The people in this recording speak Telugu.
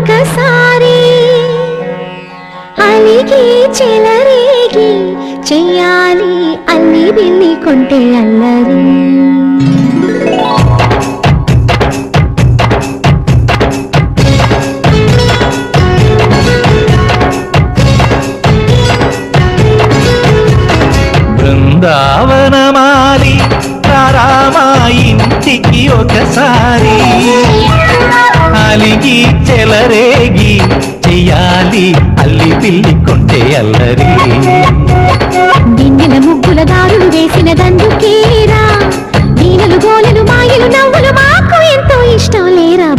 ఒక్కసారి అలిగి చెలరేగి చెయ్యాలి అల్లి బిల్లి కొంటే అల్లరి బృందావనమాలి రామా ఇంటికి ఒకసారి అలిగి చెలరేగి చెయ్యాలి అల్లి పిల్లి కొంటే అల్లరి గిన్నెల ముగ్గుల దారులు వేసిన దందుకేరా వీణలు గోలలు మాయలు నవ్వులు మాకు ఎంతో ఇష్టం లేరా